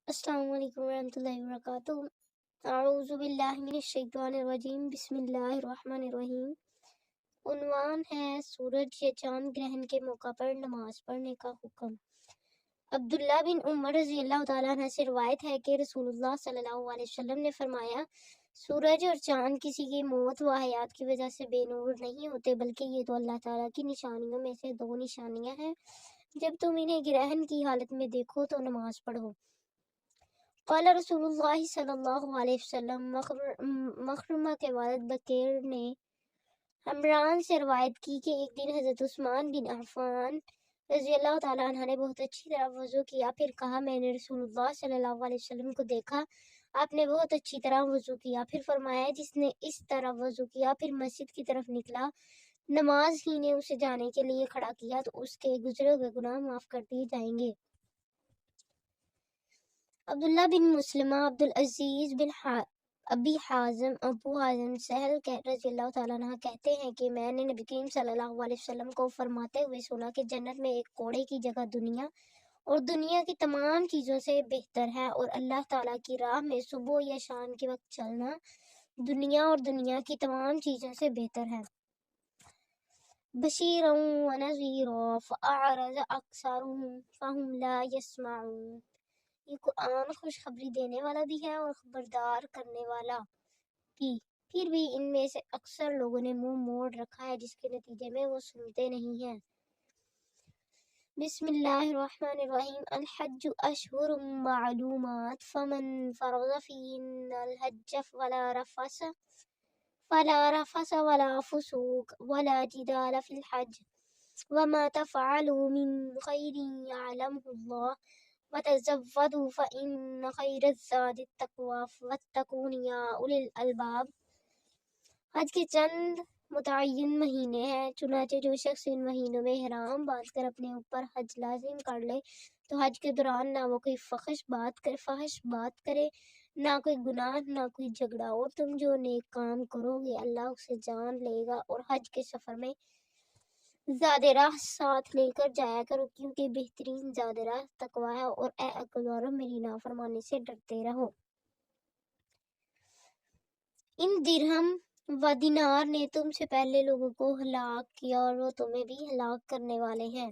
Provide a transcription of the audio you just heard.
السلام علیکم ورحمۃ اللہ وبرکاتہ۔ اعوذ باللہ من الشیطان الرجیم، بسم اللہ الرحمن الرحیم۔ عنوان ہے سورج یا چاند گرہن کے موقع پر نماز پڑھنے کا حکم۔ عبداللہ بن عمر رضی اللہ تعالیٰ عنہ سے روایت ہے کہ رسول اللہ صلی اللہ علیہ وسلم نے فرمایا، سورج اور چاند کسی کی موت و حیات کی وجہ سے بے نور نہیں ہوتے، بلکہ یہ تو اللہ تعالیٰ کی نشانیوں میں سے دو نشانیاں ہیں۔ جب تم انہیں گرہن کی حالت میں دیکھو تو نماز پڑھو۔ قال رسول اللہ صلی اللہ علیہ وسلم، مخرمہ کے والد بکیر نے عمران سے روایت کی کہ ایک دن حضرت عثمان بن عفان رضی اللہ تعالیٰ عنہ نے بہت اچھی طرح وضو کیا، پھر کہا، میں نے رسول اللہ صلی اللہ علیہ وسلم کو دیکھا، آپ نے بہت اچھی طرح وضو کیا۔ پھر فرمایا، جس نے اس طرح وضو کیا پھر مسجد کی طرف نکلا، نماز ہی نے اسے جانے کے لیے کھڑا کیا تو اس کے گزرے ہوئے گناہ معاف کر دیے جائیں گے۔ عبداللہ بن مسلمہ عبدالعزیز بن ابو حازم سہل رضی اللہ تعالیٰ عنہ کہتے ہیں کہ میں نے نبی کریم صلی اللہ علیہ وسلم کو فرماتے ہوئے سنا کہ جنت میں ایک کوڑے کی جگہ دنیا اور دنیا کی تمام چیزوں سے بہتر ہے، اور اللہ تعالیٰ کی راہ میں صبح یا شام کے وقت چلنا دنیا اور دنیا کی تمام چیزوں سے بہتر ہے۔ بشیرا ونذیرا فأعرض اکثرهم فهم لا يسمعون۔ یہ قرآن خوشخبری دینے والا بھی ہے اور خبردار کرنے والا بھی، پھر بھی ان میں سے اکثر لوگوں نے منہ موڑ رکھا ہے، جس کے نتیجے میں وہ سنتے نہیں ہیں۔ بسم اللہ الرحمن الرحیم۔ الحج اشہر معلومات، فمن فرض فیہن الحج فلا رفث ولا فسوق ولا جدال فی الحج، وما تفعلوا من خیر یعلمہ اللہ، وتزودوا فإن خیر الزاد التقوی واتقون یا اولی الالباب۔ حج کے چند متعین مہینے ہیں، چنانچہ جو شخص ان مہینوں میں احرام باندھ کر اپنے اوپر حج لازم کر لے تو حج کے دوران نہ وہ کوئی فحش بات کرے، نہ کوئی گناہ، نہ کوئی جھگڑا، اور تم جو نیک کام کرو گے اللہ اسے جان لے گا۔ اور حج کے سفر میں زاد راہ ساتھ لے کر جایا کرو، کیونکہ بہترین زاد راہ تقویٰ ہے، اور اے عقل والو میری نافرمانی سے ڈرتے رہو۔ ان درہم و دینار نے تم سے پہلے لوگوں کو ہلاک کیا اور وہ تمہیں بھی ہلاک کرنے والے ہیں۔